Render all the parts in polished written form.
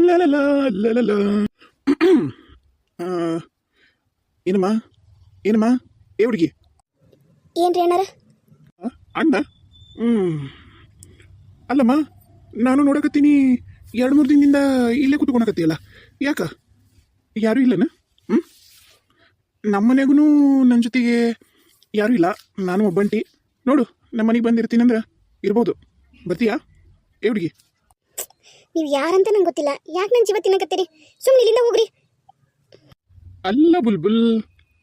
ಲಲಲ ಲಲಲ. ಆ, ಏನಮ್ಮ ಏನಮ್ಮ ಏ ಹುಡುಗಿ ಏನ್ರಿ ಅಣ್ಣಾರ? ಅಣ್ಣ. ಅಲ್ಲಮ್ಮ, ನಾನು ನೋಡಕತ್ತೀನಿ 2-3 ದಿನದಿಂದ ಇಲ್ಲೇ ಕೂತ್ಕೊಳಕತ್ತೀಯಲ್ಲ, ಯಾಕ? ಯಾರೂ ಇಲ್ಲನ? ನಮ್ಮ ಮನೆಗೂ ನನ್ನ ಜೊತೆಗೆ ಯಾರೂ ಇಲ್ಲ, ನಾನು ಒಬ್ಬಂಟಿ. ನೋಡು, ನಮ್ಮ ಮನೆಗೆ ಬಂದಿರ್ತೀನಂದ್ರೆ ಇರ್ಬೋದು, ಬರ್ತೀಯಾ ಏ ಹುಡುಗಿ? ನೀವು ಯಾರಂತ ನಂಗೆ ಗೊತ್ತಿಲ್ಲ, ಯಾಕೆ ನನ್ನ ಜೀವ ತಿನ್ನಕತ್ತೀರಿ? ಸುಮ್ಮನೆ ಇಲ್ಲಿಂದ ಹೋಗ್ರಿ. ಅಲ್ಲ ಬುಲ್ಬುಲ್,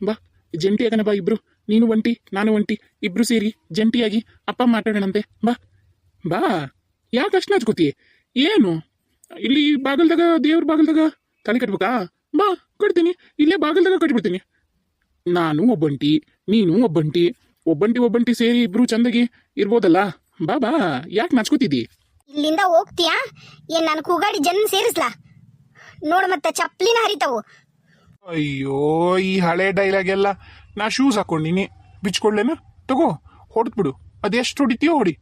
ಬಾ ಜಂಟಿ ಆಗನ, ಬಾ ಇಬ್ರು, ನೀನು ಒಂಟಿ ನಾನು ಒಂಟಿ, ಇಬ್ರು ಸೇರಿ ಜಂಟಿಯಾಗಿ ಅಪ್ಪ ಮಾತಾಡೋಣಂತೆ. ಬಾ ಬಾ, ಯಾಕೆ ಅಷ್ಟು ನಾಚ್ಕೋತಿ? ಏನು ಇಲ್ಲಿ ಬಾಗಲ್ದಾಗ, ದೇವ್ರ ಬಾಗಲ್ದಾಗ ತಾಳಿ ಕಟ್ಬೇಕಾ? ಬಾ ಕಟ್ತೀನಿ, ಇಲ್ಲೇ ಬಾಗಲ್ದಾಗ ಕಟ್ಬಿಡ್ತೀನಿ. ನಾನು ಒಬ್ಬಂಟಿ, ನೀನು ಒಬ್ಬಂಟಿ, ಒಬ್ಬಂಟಿ ಸೇರಿ ಇಬ್ರು ಚಂದಾಗಿ ಇರ್ಬೋದಲ್ಲ. ಬಾ ಬಾ, ಯಾಕೆ ನಾಚ್ಕೋತಿದ್ದಿ? ಇಲ್ಲಿಂದ ಹೋಗ್ತೀಯಾ ಏನ್? ನಾನು ಕೂಗಾಡಿ ಜನ ಸೇರಿಸ್ಲಾ? ನೋಡು, ಮತ್ತೆ ಚಪ್ಪಲಿನ ಹರಿತಾವು. ಅಯ್ಯೋ, ಈ ಹಳೆ ಡೈಲಾಗ್ ಎಲ್ಲ ನಾ ಶೂಸ್ ಹಾಕೊಂಡಿನಿ, ಬಿಚ್ಕೊಳ್ಳೇನ? ತಗೋ ಹೊಡೆದ್ಬಿಡು, ಅದೆಷ್ಟು ಹೊಡಿತೀಯೋ ಹೊಡಿ.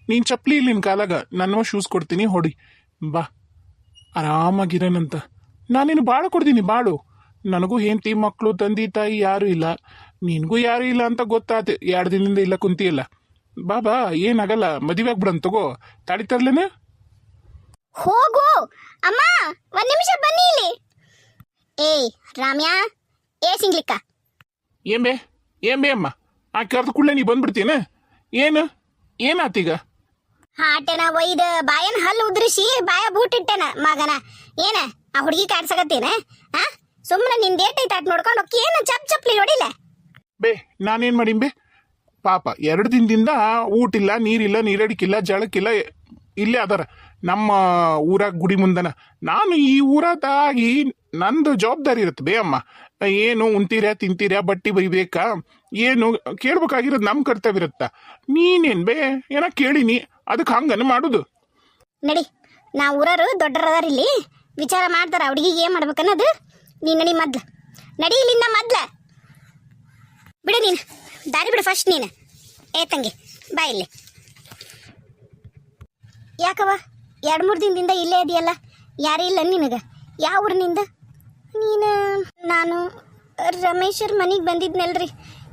ನೀನು ಚಪ್ಪಲಿ ಇಲ್ಲಿ ನಿನ್ನ ಕಾಲಾಗ, ನನ್ನ ಶೂಸ್ ಕೊಡ್ತೀನಿ, ಹೊಡಿ. ಬಾ ಆರಾಮಾಗಿರೋಣಂತ. ನಾನೇನು ಬಾಳು ಕೊಡ್ತೀನಿ, ಬಾಳು. ನನಗೂ ಹೆಂಡತಿ ಮಕ್ಕಳು ತಂದೆ ತಾಯಿ ಯಾರೂ ಇಲ್ಲ, ನಿನಗೂ ಯಾರೂ ಇಲ್ಲ ಅಂತ ಗೊತ್ತಾಯ್ತು. 2 ದಿನದಿಂದ ಇಲ್ಲ ಕುಂತಿಯಲ್ಲ. ಬಾ ಬಾ, ಏನಾಗಲ್ಲ, ಮದುವೆ ಆಗ್ಬಿಡನ್. ತಗೋ ತಾಳಿ ತರ್ಲೇನ? ಹೋಗು ಅಮ್ಮ, 1 ನಿಮಿಷ ಬನ್ನಿ ಇಲ್ಲಿ. ಏಯ್ ರಾಮ್ಯಾ, ಏ ಸಿಂಗ್ಲಿಕ್ಕ, ಏನ್ ಬೇ ಅಮ್ಮ, ಆ ಕರೆದು ಕೂಡಲೇ ನೀ ಬಂದ್ಬಿಡ್ತೀನ? ಏನಾತೀಗ? ಹಾಟೆನ ಒಯ್ದ ಬಾಯನ್ ಹಲ್ಲು ಉದ್ರಿಸಿ ಬಾಯ ಬೂಟಿಟ್ಟೆನ ಮಗನ. ಏನ ಆ ಹುಡುಗಿ ಕಾಡ್ಸಕತ್ತೇನ? ಸುಮ್ಮನೆ ನಿನ್ ಡೇಟ್ ಐತೆ ಅಟ್ ನೋಡ್ಕೊಂಡು ಹೋಗಿ, ಏನ ಚಪ್ಲಿ ಹೊಡಿಲ್ಲ. ಬೇ ನಾನೇನ್ ಮಾಡೀನಿ ಬೇ? ಪಾಪ 2 ದಿನದಿಂದ ಊಟಿಲ್ಲ, ನೀರಿಲ್ಲ, ನೀರಡಿಕಿಲ್ಲ, ಜಳಕ್ಕಿಲ್ಲ, ಇಲ್ಲೇ ಅದಾರ ನಮ್ಮ ಊರಾಗ ಗುಡಿ ಮುಂದನ. ನಾನು ಈ ಊರದಾಗಿ ನಂದು ಜವಾಬ್ದಾರಿ ಇರುತ್ತೆ ಬೇ ಅಮ್ಮ. ಏನು ಉಣ್ತೀರ್ಯಾ ತಿಂತೀರ್ಯಾ, ಬಟ್ಟಿ ಬೈಬೇಕಾ, ಏನು ಕೇಳ್ಬೇಕಾಗಿರೋದು ನಮ್ಮ ಕರ್ತವ್ಯ ಇರುತ್ತ. ನೀನೇನ್ ಬೇ ಏನ ಕೇಳಿನಿ, ಅದಕ್ಕೆ ಹಂಗನ ಮಾಡುದು. ನಡಿ, ನಾ ಊರರು ದೊಡ್ಡರದಾರ, ಇಲ್ಲಿ ವಿಚಾರ ಮಾಡ್ತಾರ ಹುಡುಗಿಗೆ ಏನ್ ಮಾಡ್ಬೇಕನ್ನೋದು. ನೀ ನಡಿ ಮೊದ್ಲು, ನಡಿ ಇಲ್ಲಿಂದ ಮೊದ್ಲ. ಬಿಡು ನೀನು, ದಾರಿ ಬಿಡು ಫಸ್ಟ್ ನೀನು. ಏ ತಂಗಿ, ಬಾ ಇಲ್ಲಿ. ಯಾಕವ 2-3 ದಿನದಿಂದ ಇಲ್ಲೇ ಇದೆಯಲ್ಲ, ಯಾರೇ ಇಲ್ಲ ನಿನಗ? ಯಾವ ಊರಿನಿಂದ ನೀನು? ನಾನು ರಮೇಶರ್ ಮನೆಗೆ ಬಂದಿದ್ನಲ್ರಿ,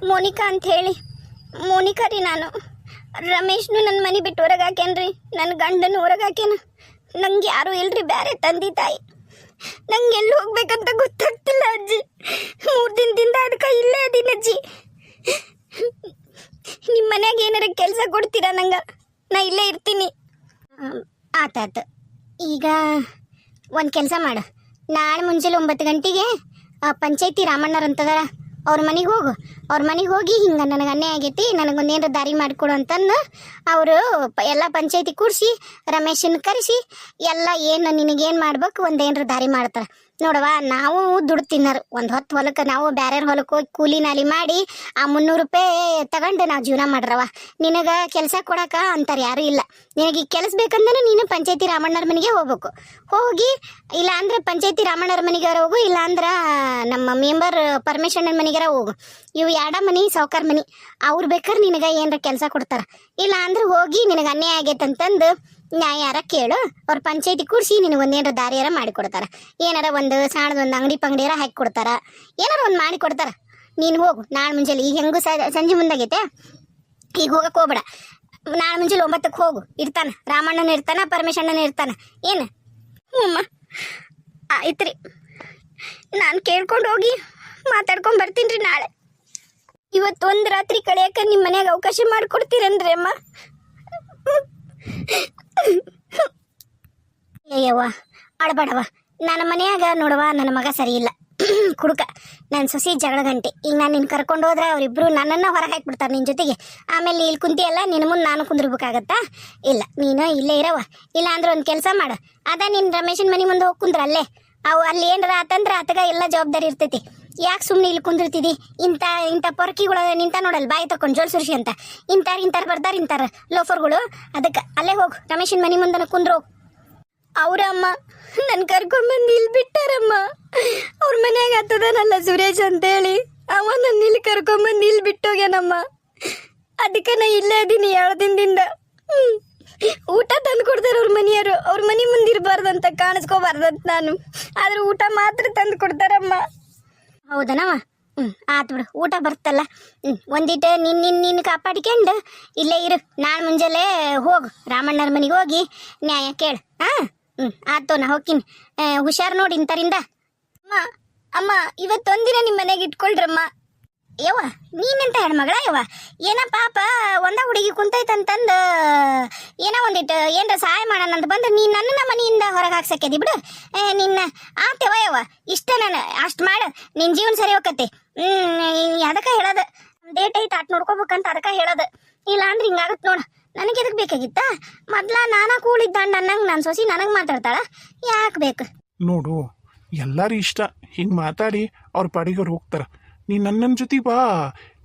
ಮೋನಿಕಾ ಅಂತ ಹೇಳಿ. ಮೋನಿಕಾ ರೀ ನಾನು. ರಮೇಶ್ನು ನನ್ನ ಮನೆ ಬಿಟ್ಟು ಹೊರಗೆ ಹಾಕ್ಯಾನ್ರಿ, ನನ್ನ ಗಂಡನ ಹೊರಗೆ ಹಾಕ್ಯಾನ. ನಂಗೆ ಯಾರೂ ಇಲ್ರಿ, ಬೇರೆ ತಂದೆ ತಾಯಿ. ನಂಗೆ ಎಲ್ಲಿ ಹೋಗ್ಬೇಕಂತ ಗೊತ್ತಾಗ್ತಿಲ್ಲ ಅಜ್ಜಿ. 3 ದಿನದಿಂದ ಅದಕ್ಕೆ ಇಲ್ಲೇ ಅದೀನಿ ಅಜ್ಜಿ. ನಿಮ್ಮ ಮನ್ಯಾಗ ಏನಾರ ಕೆಲಸ ಕೊಡ್ತೀರಾ ನಂಗೆ? ನಾ ಇಲ್ಲೇ ಇರ್ತೀನಿ. ಆತಾತು, ಈಗ ಒಂದು ಕೆಲಸ ಮಾಡು. ನಾಳೆ ಮುಂಜಾನೆ 9 ಗಂಟೆಗೆ ಪಂಚಾಯತಿ ರಾಮಣ್ಣವ್ರು ಅಂತದಾರ, ಅವ್ರ ಮನೆಗೆ ಹೋಗು. ಅವ್ರ ಮನೆಗೆ ಹೋಗಿ ಹಿಂಗೆ ನನಗೆ ಅನ್ಯಾಯ ಆಗೈತಿ, ನನಗೊಂದೇನಾರ ದಾರಿ ಮಾಡಿಕೊಡು ಅಂತಂದು ಅವರು ಎಲ್ಲ ಪಂಚಾಯತಿ ಕೂಡಿಸಿ ರಮೇಶನ್ ಕರೆಸಿ ಎಲ್ಲ ಏನು ನಿನಗೇನು ಮಾಡ್ಬೇಕು ಒಂದೇನಾರ ದಾರಿ ಮಾಡ್ತಾರೆ. ನೋಡವ, ನಾವು ದುಡ್ಡು ತಿನ್ನೋರು. ಒಂದು ಹೊತ್ತು ಹೊಲಕ್ಕೆ ನಾವು ಬೇರೆ ಹೊಲಕ್ಕೆ ಹೋಗಿ ಕೂಲಿ ನಾಲಿ ಮಾಡಿ ಆ 300 ರೂಪಾಯಿ ತಗೊಂಡು ನಾವು ಜೀವನ ಮಾಡ್ರವ. ನಿನಗೆ ಕೆಲಸ ಕೊಡಕ ಅಂತಾರೆ ಯಾರೂ ಇಲ್ಲ. ನಿನಗೆ ಈಗ ಕೆಲಸ ಬೇಕಂದ್ರೆ ನೀನು ಪಂಚಾಯತಿ ರಾಮಣ್ಣರ ಮನೆಗೆ ಹೋಗ್ಬೇಕು. ಹೋಗಿ ಇಲ್ಲ ಅಂದ್ರೆ ಪಂಚಾಯತಿ ರಾಮಣ್ಣರ ಮನೆಗಾರ ಹೋಗು, ಇಲ್ಲ ಅಂದ್ರೆ ನಮ್ಮ ಮೆಂಬರ್ ಪರಮೇಶ್ವರನ ಮನೆಗಾರ ಹೋಗು. ಇವು 2 ಮನೆ ಸಾವುಕಾರ ಮನೆ, ಅವ್ರು ಬೇಕಾದ್ರೆ ನಿನಗೆ ಏನಾರ ಕೆಲಸ ಕೊಡ್ತಾರೆ. ಇಲ್ಲ ಅಂದ್ರೆ ಹೋಗಿ ನಿನಗೆ ಅನ್ಯಾಯ ಆಗೈತಂತಂದು ನ್ಯಾಯಾರ ಕೇಳು, ಅವ್ರ ಪಂಚಾಯತಿ ಕೂಡಿಸಿ ನಿನಗೆ ಒಂದೇನಾರ ದಾರಿಯಾರ ಮಾಡಿಕೊಡ್ತಾರ. ಏನಾರ ಒಂದು ಸಣ್ಣದೊಂದು ಅಂಗಡಿ ಪಂಗಡಿಯಾರ ಹಾಕಿ ಕೊಡ್ತಾರ, ಏನಾರ ಒಂದು ಮಾಡಿ ಕೊಡ್ತಾರ. ನೀನು ಹೋಗು ನಾಳೆ ಮುಂಜಾನೆ. ಈಗ ಹೆಂಗೂ ಸಂಜೆ ಮುಂದಾಗೈತೆ, ಈಗ ಹೋಗಕ್ಕೆ ಹೋಗ್ಬೇಡ. ನಾಳೆ ಮುಂಜಾನೆ 9ಕ್ಕೆ ಹೋಗು. ಇರ್ತಾನ ರಾಮಣ್ಣನ ಇರ್ತಾನ, ಪರಮೇಶಣ್ಣನ ಇರ್ತಾನ. ಏನು ಅಮ್ಮ? ಆಯ್ತು ರೀ, ನಾನು ಕೇಳ್ಕೊಂಡು ಹೋಗಿ ಮಾತಾಡ್ಕೊಂಡು ಬರ್ತೀನಿ ರೀ ನಾಳೆ. ಇವತ್ತು ಒಂದು ರಾತ್ರಿ ಕಳೆಯಕ್ಕೆ ನಿಮ್ಮ ಮನ್ಯಾಗ ಅವಕಾಶ ಮಾಡಿಕೊಡ್ತೀರನ್ರಿ ಅಮ್ಮ? ಅಯ್ಯವ್ವ ಅಳಬೇಡವ. ನನ್ನ ಮನೆಯಾಗ ನೋಡವ, ನನ್ನ ಮಗ ಸರಿ ಇಲ್ಲ, ಕುಡುಕ. ನನ್ನ ಸೊಸಿ ಜಗಳ ಗಂಟೆ. ಈಗ ನಾನು ನಿನ್ನ ಕರ್ಕೊಂಡು ಹೋದ್ರೆ ಅವರಿಬ್ರು ನನ್ನನ್ನು ಹೊರಗೆ ಹಾಕ್ಬಿಡ್ತಾರೆ ನಿನ್ನ ಜೊತೆಗೆ. ಆಮೇಲೆ ಇಲ್ಲಿ ಕುಂತಿಯಲ್ಲ, ನಿನ್ನ ಮುಂದೆ ನಾನು ಕುಂದಿರ್ಬೇಕಾಗತ್ತಾ? ಇಲ್ಲ, ನೀನು ಇಲ್ಲೇ ಇರವ. ಇಲ್ಲ ಅಂದ್ರೆ ಒಂದು ಕೆಲಸ ಮಾಡು, ಅದ ನಿನ್ನ ರಮೇಶನ ಮನೆ ಮುಂದೆ ಹೋಗಿ ಕುಂದ್ರ ಅಲ್ಲೇ. ಅವು ಅಲ್ಲಿ ಏನಾರ ಆತಂದ್ರೆ ಆತಗ ಎಲ್ಲ ಜವಾಬ್ದಾರಿ ಇರ್ತೈತಿ. ಯಾಕೆ ಸುಮ್ಮನೆ ಇಲ್ಲಿ ಕುಂದಿರ್ತಿದ್ದಿ? ಇಂಥ ಪೊರ್ಕಿಗಳು ನಿಂತ ನೋಡಲ್ಲ, ಬಾಯಿ ತಕೊಂಡು ಜೋಲ್ ಸುರ್ಸಿ ಅಂತ. ಇಂಥಾರು ಬರ್ತಾರೆ, ಇಂಥಾರ ಲೋಫರ್ಗಳು. ಅದಕ್ಕೆ ಅಲ್ಲೇ ಹೋಗು, ರಮೇಶನ ಮನೆ ಮುಂದೆ ಕುಂದ್ರು. ಅವರಮ್ಮ ನನ್ನ ಕರ್ಕೊಂಡ್ಬಂದು ಇಲ್ಲಿ ಬಿಟ್ಟಾರಮ್ಮ. ಅವ್ರ ಮನ್ಯಾಗ ಹತ್ತದನಲ್ಲ ಸುರೇಶ್ ಅಂತೇಳಿ, ಅವ ನನ್ನ ಇಲ್ಲಿ ಕರ್ಕೊಂಡ್ಬಂದು ಇಲ್ಲಿ ಬಿಟ್ಟೋಗ್ಯಾನಮ್ಮ. ಅದಕ್ಕೆ ನಾ ಇಲ್ಲೇ ಇದೀನಿ 2 ದಿನದಿಂದ. ಊಟ ತಂದು ಕೊಡ್ತಾರೆ ಅವ್ರ ಮನೆಯವರು. ಅವ್ರ ಮನೆ ಮುಂದಿರಬಾರ್ದಂತ, ಕಾಣಿಸ್ಕೋಬಾರ್ದಂತ ನಾನು, ಆದ್ರೆ ಊಟ ಮಾತ್ರ ತಂದು ಕೊಡ್ತಾರಮ್ಮ. ಹೌದನವ? ಆತು ಬಿಡು, ಊಟ ಬರ್ತಲ್ಲ. ಒಂದಿಟ್ಟು ನಿನ್ನ ಕಾಪಾಡಿಕೊಂಡು ಇಲ್ಲೇ ಇರು. ನಾಳೆ ಮುಂಜಾನೆ ಹೋಗು, ರಾಮಣ್ಣರ ಮನೆಗೆ ಹೋಗಿ ನ್ಯಾಯ ಕೇಳು. ಆತು, ನಾ ಹೋಗ್ತೀನಿ. ಹುಷಾರು ನೋಡಿ ಇಂಥರಿಂದ. ಅಮ್ಮ ಅಮ್ಮ, ಇವತ್ತೊಂದಿನ ನಿಮ್ಮ ಮನೆಗೆ ಇಟ್ಕೊಳ್ರಮ್ಮ. ಯವ್ವ, ನೀನೆಂತ ಹೆಣ್ಮಗಳ ಯವ್ವ? ಏನ ಪಾಪ ಒಂದ ಹುಡುಗಿ ಕುಂತೈತಂತಂದು ಏನೋ ಒಂದಿಟ್ಟು ಏನರ ಸಹಾಯ ಮಾಡೋಣ ಅಂತ ಬಂದ್ರೆ ನೀನು ನನ್ನ ಮನೆಯಿಂದ ಹೊರಗೆ ಹಾಕ್ಸಕ್ಕೆದಿ ಬಿಡು. ನಿನ್ನ ಆತೆವ ಯವ್ವ, ಇಷ್ಟ ನಾನು ಅಷ್ಟು ಮಾಡು, ನಿನ್ನ ಜೀವನ ಸರಿ ಹೋಗತ್ತೆ. ಅದಕ್ಕೆ ಹೇಳೋದು, ಡೇಟ್ ಐತೆ ಆಟ ನೋಡ್ಕೋಬೇಕಂತ ಅದಕ್ಕೆ ಹೇಳೋದು. ಇಲ್ಲ ಅಂದ್ರೆ ಹಿಂಗಾಗತ್ತೆ ನೋಡು. ನನಗೆ ಎದಕ್ಕೆ ಬೇಕಾಗಿತ್ತ? ಮೊದ್ಲ ನಾನಾ ಕೂಳಿದ್ದಂಡ ಅನ್ನಂಗೆ ನನ್ನ ಸೊಸಿ ನನಗೆ ಮಾತಾಡ್ತಾಳ, ಯಾಕೆ ಬೇಕು? ನೋಡು, ಎಲ್ಲರೂ ಇಷ್ಟ ಹಿಂಗೆ ಮಾತಾಡಿ ಅವ್ರ ಪಾಡಿಗೆ ಅವ್ರು ಹೋಗ್ತಾರೆ. ನೀ ನನ್ನ ಜೊತೆ ಬಾ,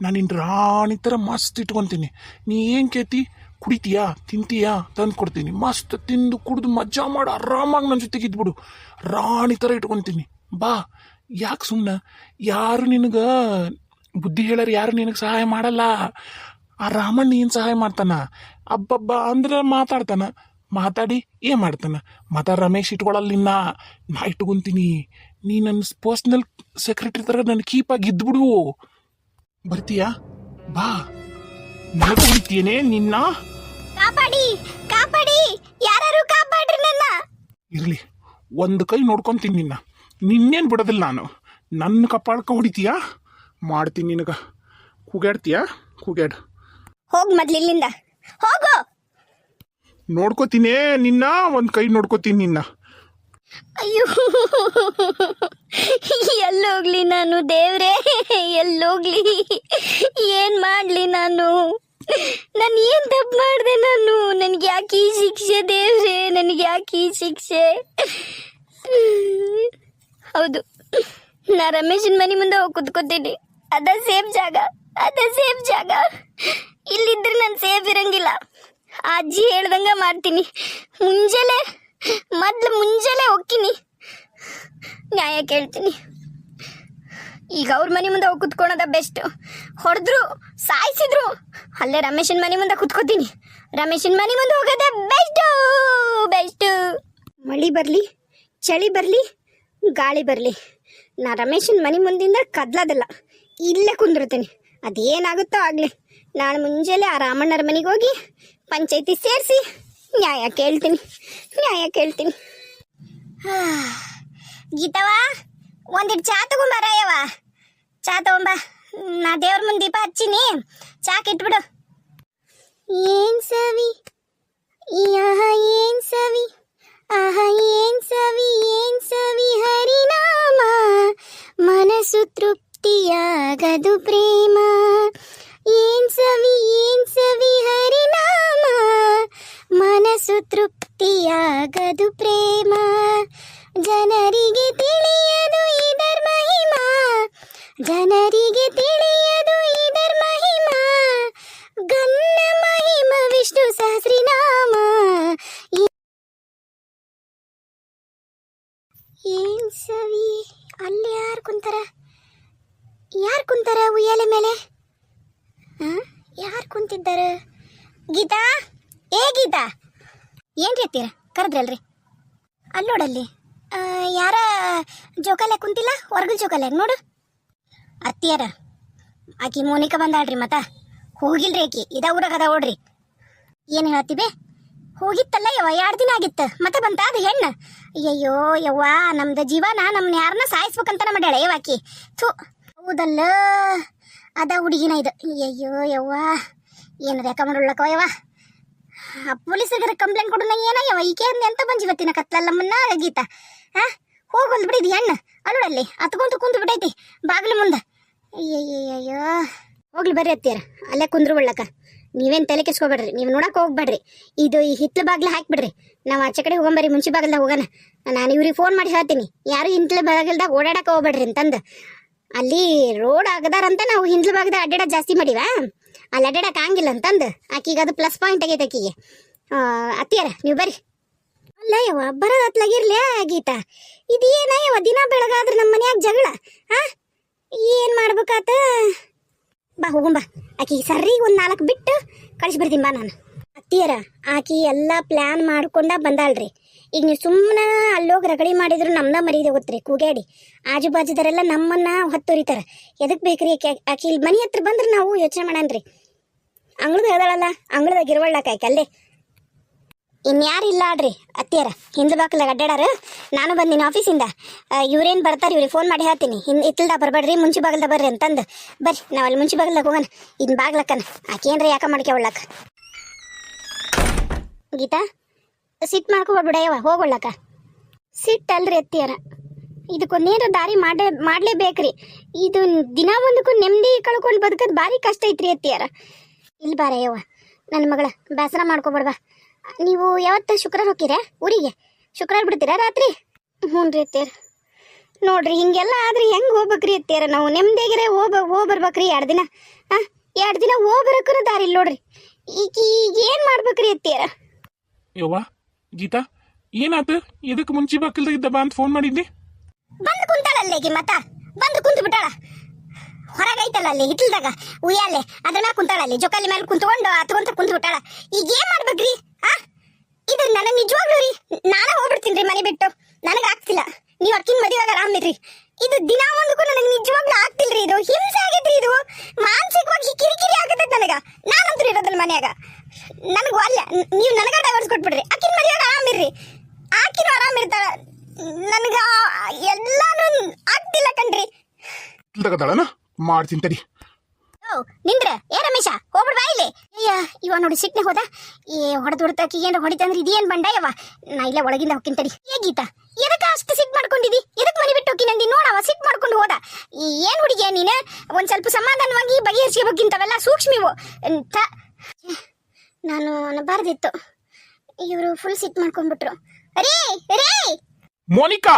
ನಾನು ನಿನ್ನ ರಾಣಿ ಥರ ಮಸ್ತ್ ಇಟ್ಕೊತೀನಿ. ನೀ ಏನು ಕೇಳ್ತಿ? ಕುಡಿತೀಯಾ, ತಿಂತೀಯಾ, ತಂದು ಕೊಡ್ತೀನಿ. ಮಸ್ತ್ ತಿಂದು ಕುಡಿದು ಮಜಾ ಮಾಡಿ ಆರಾಮಾಗಿ ನನ್ನ ಜೊತೆಗೆ ಇದ್ಬಿಡು. ರಾಣಿ ಥರ ಇಟ್ಕೊತೀನಿ. ಬಾ. ಯಾಕೆ ಸುಮ್ಮನೆ? ಯಾರು ನಿನಗೆ ಬುದ್ಧಿ ಹೇಳೋರು ಯಾರು ನಿನಗೆ ಸಹಾಯ ಮಾಡಲ್ಲ. ಆ ರಾಮಣ್ಣ ಏನು ಸಹಾಯ ಮಾಡ್ತಾನ? ಅಬ್ಬಬ್ಬ ಅಂದ್ರೆ ಮಾತಾಡ್ತಾನ. ಮಾತಾಡಿ ಏನು ಮಾಡ್ತಾನ? ಮತ್ತು ರಮೇಶ್ ಇಟ್ಕೊಳ್ಳಲ್ಲ. ನಾ ಇಟ್ಕೊತೀನಿ. ನೀ ನನ್ನ ಪರ್ಸ್ನಲ್ ಸೆಕ್ರೆಟರಿ ಥರ ನನ್ನ ಕೀಪಾಗಿ ಇದ್ಬಿಡು. ಬರ್ತೀಯಾ? ಬಾ. ನನಗೆ ಹೊಡಿತೀಯೇನೆ ನಿನ್ನ? ಕಾಪಾಡಿ ಕಾಪಾಡಿ, ಯಾರು ಕಾಪಾಡ್ರಿ ನನ್ನ. ಇರಲಿ, ಒಂದು ಕೈ ನೋಡ್ಕೊತೀನಿ ನಿನ್ನ. ನಿನ್ನೇನು ಬಿಡೋದಿಲ್ಲ ನಾನು. ನನ್ನ ಕಪಾಳಕ ಹೊಡಿತೀಯಾ? ಮಾಡ್ತೀನಿ ನಿನಗೆ. ಕೂಗಾಡ್ತೀಯಾ? ಕೂಗಾಡು. ಹೋಗ್ ಮೊದ್ಲು ಇಲ್ಲಿಂದ ಹೋಗು. ನೋಡ್ಕೋತೀನಿ ನಿನ್ನ, ಒಂದು ಕೈ ನೋಡ್ಕೋತೀನಿ ನಿನ್ನ. ಅಯ್ಯೋ, ಎಲ್ಲೋಗ್ಲಿ ನಾನು ದೇವ್ರೇ? ಎಲ್ಲೋಗ್ಲಿ? ಏನ್ ಮಾಡ್ಲಿ ನಾನು? ಏನ್ ತಪ್ಪು ಮಾಡಿದೆ ನಾನು? ನನಗೆ ಯಾಕೆ ಈ ಶಿಕ್ಷೆ ದೇವ್ರೇ? ನನಗೆ ಯಾಕೆ ಈ ಶಿಕ್ಷೆ? ಹೌದು, ನಾ ರಮೇಶನ್ ಮನೆ ಮುಂದೆ ಹೋಗಿ ಕುತ್ಕೋತೀನಿ. ಅದ ಸೇಫ್ ಜಾಗ, ಅದ ಸೇಫ್ ಜಾಗ. ಇಲ್ಲಿದ್ರೆ ನಾನು ಸೇಫ್ ಇರಂಗಿಲ್ಲ. ಆ ಅಜ್ಜಿ ಹೇಳ್ದಂಗ ಮಾಡ್ತೀನಿ. ಮುಂಜಾನೆ ಹೋಗ್ತೀನಿ, ನ್ಯಾಯ ಕೇಳ್ತೀನಿ. ಈಗ ಅವ್ರ ಮನೆ ಮುಂದೆ ಹೋಗಿ ಕುತ್ಕೊಳೋದ ಬೆಸ್ಟ್. ಹೊಡೆದ್ರು ಸಾಯಿಸಿದ್ರು ಅಲ್ಲೇ ರಮೇಶನ್ ಮನೆ ಮುಂದೆ ಕುತ್ಕೋತೀನಿ. ರಮೇಶನ್ ಮನೆ ಮುಂದೆ ಹೋಗೋದೇ ಬೆಸ್ಟ್. ಮಳಿ ಬರಲಿ, ಚಳಿ ಬರಲಿ, ಗಾಳಿ ಬರಲಿ, ನಾ ರಮೇಶನ್ ಮನೆ ಮುಂದಿಂದ ಕದ್ಲೋದಿಲ್ಲ. ಇಲ್ಲೇ ಕುಂದಿರ್ತೀನಿ. ಅದೇನಾಗುತ್ತೋ ಆಗಲಿ. ನಾಳೆ ಮುಂಜಾನೆ ಆ ರಾಮಣ್ಣರ ಮನೆಗೆ ಹೋಗಿ ಪಂಚಾಯತಿ ಸೇರಿಸಿ ನ್ಯಾಯ ಕೇಳ್ತೀನಿ. ಗೀತವಾ, ಒಂದಿಟ್ಟು ಚಾ ತಗೊಂಬಾರಯ್ಯವ. ಚಾ ತಗೊಂಬ. ನಾ ದೇವ್ರ ಮುಂದೆ ದೀಪ ಹಚ್ಚಿನಿ, ಚಾ ಕೆಟ್ಬಿಡು. ಏನ್ ಸವಿ, ಏನ್ ಸವಿ, ಏನ್ ಸವಿ ಹರಿನಾಮ, ಮನಸ್ಸು ತೃಪ್ತಿಯಾಗದು ಪ್ರೇಮ. ಏನ್ ಸವಿ ಹರಿನಾಮ, ಮನಸ್ಸು ತೃಪ್ತಿಯಾಗದು ಪ್ರೇಮ. ಜನರಿಗೆ ತಿಳಿಯದು ಇದರ ಮಹಿಮಾ, ಜನರಿಗೆ ತಿಳಿಯದು ಇದರ ಮಹಿಮಾ. ಗನ್ನ ಮಹಿಮ ವಿಷ್ಣು ಸಹಸ್ರನಾಮ. ಏನ್ ಸವಿ, ಅಲ್ಲಿ ಯಾರು ಕುಂತಾರ ಉಯ್ಯಾಲೆ ಮೇಲೆ? ಯಾರು ಕುಂತಿದ್ದಾರೆ? ಗೀತಾ, ಏ ಗೀತಾ, ಏನ್ರಿ ಅತ್ತೀರ? ಕರೆದ್ರಲ್ರಿ? ಅಲ್ಲಿ ನೋಡಲ್ಲಿ ಯಾರ ಜೋಕಾಲೆ ಕುಂತಿಲ್ಲ, ಹೊರಗಲ್ ಜೋಕಾಲೆ ನೋಡು. ಅತ್ತಿಯಾರ ಆಕಿ ಮೋನಿಕಾ ಬಂದಾಳ್ರಿ. ಮತ್ತ ಹೋಗಿಲ್ರಿ ಆಕಿ, ಇದ ಊರಾಗದ ಓಡ್ರಿ. ಏನು ಹೇಳ್ತೀವಿ? ಹೋಗಿತ್ತಲ್ಲ ಯವ್ವ, 2 ದಿನ ಆಗಿತ್ತು, ಮತ್ತೆ ಬಂತ ಅದು ಹೆಣ್ಣು. ಅಯ್ಯಯ್ಯೋ ಯವ್ವ, ನಮ್ದು ಜೀವನ ನಮ್ಮನ್ನ ಯಾರನ್ನ ಸಾಯಿಸ್ಬೇಕಂತ ಮಾಡ್ಯಾಳ ಯವ್ವ ಆಕಿ. ಥೂ, ಹೌದಲ್ಲ, ಅದ ಹುಡುಗಿನ ಇದು. ಅಯ್ಯಯ್ಯೋ ಯವ್ವ, ಏನು ರೇಖಾ ಮಾಡೋಳ್ಳಕ್ಕವ ಯವ್ವ. ಪೊಲೀಸರಿಗೆ ಕಂಪ್ಲೇಂಟ್ ಕೊಡೋಣ ಏನಯ್ಯವ? ಈಕೆ ಎಂತ ಬಂಜಿವತ್ತಿನ ಕತ್ಲಲ್ಲಮ್ಮನ್ನ ಗೀತಾ. ಹೋಗೋಲ್ ಬಿಡಿದ್ ಹೆಣ್ಣು ಅಲ್ಲೋಡಲ್ಲಿ ಹತ್ಕೊಂತ ಕುಂತು ಬಿಟ್ಟೈತಿ ಬಾಗಿಲು ಮುಂದೆ. ಅಯ್ಯಯ್ಯಯ್ಯೋ, ಹೋಗ್ಲಿ ಬರ್ರಿ ಅತ್ತಿಯಾರ, ಅಲ್ಲೇ ಕುಂದ್ರು ಒಳ್ಳಕ. ನೀವೇನು ತಲೆ ಕೆಸ್ಕೊಬೇಡ್ರಿ, ನೀವು ನೋಡಕ್ಕೆ ಹೋಗ್ಬೇಡ್ರಿ. ಇದು ಈ ಹಿತ್ಲ ಬಾಗಿಲು ಹಾಕ್ಬಿಡ್ರಿ. ನಾವು ಆಚೆ ಕಡೆ ಹೋಗಂಬರ್ರಿ, ಮುಂಚೆ ಬಾಗಿಲ್ದಾಗ ಹೋಗೋಣ. ನಾನು ಇವ್ರಿಗೆ ಫೋನ್ ಮಾಡಿ ಹೇಳ್ತೀನಿ, ಯಾರು ಹಿಂತ್ಲ ಬಾಗಿಲ್ದಾಗ ಓಡಾಡಕ್ಕೆ ಹೋಗ್ಬೇಡ್ರಿ ಅಂತಂದು. ಅಲ್ಲಿ ರೋಡ್ ಆಗದಾರಂತ ನಾವು ಹಿಂದ್ಲ ಭಾಗದ ಅಡ್ಡಾಡ ಜಾಸ್ತಿ ಮಾಡಿವ, ಅಲ್ಲಿ ಅಡ್ಡಾಡಕ್ ಆಗಿಲ್ಲ ಅಂತಂದು ಆಕಿಗ ಅದು ಪ್ಲಸ್ ಪಾಯಿಂಟ್ ಆಗೈತೆ ಆಕಿಗೆ. ಅತ್ತಿಯಾರ ನೀವು ಬರ್ರಿ. ಅಲ್ಲ ಯವ್ವ, ಬರೋದು ಹತ್ಲಾಗಿರ್ಲಿ ಗೀತಾ. ಇದು ಏನಯ್ಯವ, ದಿನ ಬೆಳಗಾದ್ರೆ ನಮ್ಮ ಮನ್ಯಾಗ ಜಗಳ. ಏನು ಮಾಡ್ಬೇಕಾತ? ಬಾ ಹೋಗುಂಬ. ಆಕಿಗೆ ಸರ್ರಿಗೆ ಒಂದು 4 ಬಿಟ್ಟು ಕಳಿಸ್ಬಿಡ್ತೀನಿ ಬಾ ನಾನು. ಅತ್ತಿಯರ ಆಕಿ ಎಲ್ಲ ಪ್ಲಾನ್ ಮಾಡ್ಕೊಂಡ ಬಂದಾಳ್ರಿ. ಈಗ ನೀವು ಸುಮ್ಮನೆ ಅಲ್ಲೋಗಿ ರಗಳಿ ಮಾಡಿದ್ರು ನಮ್ದ ಮರೀದೆ ಗೊತ್ತ್ರಿ ಕೂಗ್ಯಾಡಿ. ಆಜು ಬಾಜುದರೆಲ್ಲ ನಮ್ಮನ್ನ ಹೊತ್ತೊರಿತಾರ. ಎದಕ್ ಬೇಕ್ರಿ ಆಕಿ ಇಲ್ಲಿ ಮನೆ ಹತ್ರ ಬಂದ್ರೆ ನಾವು ಯೋಚನೆ ಮಾಡನ್ರಿ. ಅಂಗಳದ ಹೇಳ್ದಾಳಲ್ಲ, ಅಂಗಳದಾಗ ಇರುವಳ್ಳಾಕಾಯ್ಕ ಅಲ್ಲೇ ಇನ್ಯಾರಿಲ್ಲ ಆಡ್ರಿ ಅತ್ತಿಯರ. ಹಿಂದ್ ಬಾಕ್ಲಾಗ ಅಡ್ಡಾಡಾರ. ನಾನು ಬಂದಿನಿ ಆಫೀಸಿಂದ. ಇವ್ರೇನು ಬರ್ತಾರೆ, ಇವ್ರಿಗೆ ಫೋನ್ ಮಾಡಿ ಹೇಳ್ತೀನಿ, ಇತ್ತಲ್ದ ಬರಬೇಡ್ರಿ, ಮುಂಚೆ ಬಾಗಲ್ದ ಬರ್ರಿ ಅಂತಂದು. ಬರ್ರಿ ನಾವು ಅಲ್ಲಿ ಮುಂಚೆ ಬಾಗಲ್ದಾಗ ಹೋಗೋಣ. ಇನ್ ಬಾಗ್ಲಕ್ಕನ ಆಕೇನ್ರಿ ಯಾಕ ಮಾಡ್ಕೊಳಕ್ಕ. ಗೀತಾ ಸಿಟ್ ಮಾಡ್ಕೊಬಿಡ್ಬಿಡಯ್ಯವ, ಹೋಗೊಳ್ಳಕ. ಸಿಟ್ ಅಲ್ರಿ ಅತ್ತಿಯರ, ಇದಕ್ಕೊಂದೇನು ದಾರಿ ಮಾಡ್ಲೇಬೇಕ್ರಿ. ಇದು ದಿನ ಒಂದಕ್ಕೂ ನೆಮ್ಮದಿ ಕಳ್ಕೊಂಡು ಬದುಕೋದು ಭಾರಿ ಕಷ್ಟ ಐತ್ರಿ ಅತ್ತಿಯರ. ಇಲ್ಲಿ ಬಾರಯ್ಯವ ನನ್ನ ಮಗಳ, ಬೇಸರ ಮಾಡ್ಕೊಬಿಡ್ಬಾ. ನೀವು ಯಾವತ್ತು ಶುಕ್ರವಾರ ಹೋಗ್ತೀರಾ ಊರಿಗೆ? ಶುಕ್ರವಾರ ಬಿಡ್ತೀರಾ ರಾತ್ರಿ? ಹ್ಞೂ ರೀ ಅತ್ತಿಯರ. ನೋಡ್ರಿ ಹಿಂಗೆಲ್ಲ ಆದ್ರೆ ಹೆಂಗೆ ಹೋಗ್ಬೇಕ್ರಿ ಅತ್ತಿಯರ? ನಾವು ನೆಮ್ಮದಿಯಾಗಿರೇ ಬರ್ಬೇಕ್ರಿ 2 ದಿನ. 2 ದಿನ ಹೋಗ್ಬರಕ್ಕೂ ದಾರಿ ಇಲ್ಲ ನೋಡ್ರಿ. ಈಗ ಏನು ಮಾಡ್ಬೇಕ್ರಿ ಅತ್ತಿಯರ? ಯವ್ವ ಗೀತಾ, ಏನಾತು? ಎದಕ್ಕೆ ಮುಂಚೆ ಬಾಕಲ್ದಾಗ ಇದ್ದ ಬಾ ಅಂತ ಫೋನ್ ಮಾಡಿದ್ದಿ? ಬಂದು ಕುಂತಾಳಲ್ಲೇಗಿ ಮತ್ತ ಬಂದು ಕುಂತು ಬಿಟ್ಟಾಳ. ಹೊರಗೈತಲ್ಲ ಅಲ್ಲಿ ಹಿತ್ತಲ್ದಾಗ ಉಯ್ಯಾಲೆ ಅದ್ರ ಮ್ಯಾಲ ಕುಂತಾಳಲ್ಲಿ, ಜೊಕಾಲಿ ಮೇಲೆ ಕುಂತ್ಕೊಂಡು ಹತ್ಕೊಂತ ಕುಂತು ಬಿಟ್ಟಾಳ. ಈಗ ಏನ್ ಮಾಡ್ಬೇಕ್ರಿ? ಇದು ನನಗೆ ನಿಜವಾಗ್ಲೂ ರೀ, ನಾನೇ ಹೋಗ್ಬಿಡ್ತೀನಿ ರೀ ಮನೆ ಬಿಟ್ಟು. ನನಗೆ ಆಗ್ತಿಲ್ಲ. ನೀವು ಅಕ್ಕಿನ ಮದುವೆಯಾಗ ಆರಾಮಿದ್ರಿ. ಇದು ದಿನ ಒಂದಕ್ಕೂ ನನಗೆ ನಿಜವಾಗ್ಲೂ ಆಗ್ತಿಲ್ರಿ. ಇದು ಹಿಂಸೆ ಆಗೈತ್ರಿ. ಇದು ಮಾನಸಿಕವಾಗಿ ಕಿರಿಕಿರಿ ಆಗತೈತೆ ನನಗ. ನಾನಂತೂ ಇರೋದಲ್ಲ ಮನ್ಯಾಗ. ನನಗೂ ಅಲ್ಲ, ನೀವು ನನಗ ಡೈವರ್ಸ್ ಕೊಟ್ಬಿಡ್ರಿ. ಅಕ್ಕಿನ ಮದುವೆಯಾಗ ಆರಾಮಿರ್ರಿ. ಆಕಿನೂ ಆರಾಮಿರ್ತಾಳ. ನನಗ ಎಲ್ಲಾನು ಆಗ್ತಿಲ್ಲ ಕಣ್ರಿ. ತಗದಾಳನ ಮಾಡ್ತೀನಿ ತಡಿ. ನಿಂದ್ರೆ ಏ ರಮೇಶ, ಹೋಗ್ಬಿಡ್ ಬಾ ಇಲ್ಲಿ. ಅಯ್ಯ ಇವ ನೋಡಿ ಸಿಟ್ನೆ ಹೋದ. ಹೊಡೆದಾಕಿ ಏನ್ರ ಹೊಡಿತಂದ್ರೆ ಇದೇನ್ ಬಂಡಾಯವ. ನಾ ಇಲ್ಲೇ ಒಳಗಿಂದ ಹೋಗ್ತೀನಿ ತಡಿ. ಏ ಗೀತಾ, ಎದಕ್ಕ ಅಷ್ಟು ಸಿಟ್ ಮಾಡ್ಕೊಂಡಿದಿ? ಎದಕ್ ಮನೆ ಬಿಟ್ಟು ಹೋಗಿ ನಂದಿ? ನೋಡವ ಸಿಟ್ ಮಾಡ್ಕೊಂಡು ಹೋದ. ಏನ್ ಹುಡುಗಿಯ ನೀನು? ಒಂದ್ ಸ್ವಲ್ಪ ಸಮಾಧಾನವಾಗಿ ಬಗೆಹರಿಸ್ಕೋಬೇಕಿಂತವೆಲ್ಲ ಸೂಕ್ಷ್ಮಿವು. ನಾನು ಅನ್ನಬಾರ್ದಿತ್ತು. ಇವರು ಫುಲ್ ಸಿಟ್ ಮಾಡ್ಕೊಂಡ್ಬಿಟ್ರು. ರೇ ರೇ ಮೋನಿಕಾ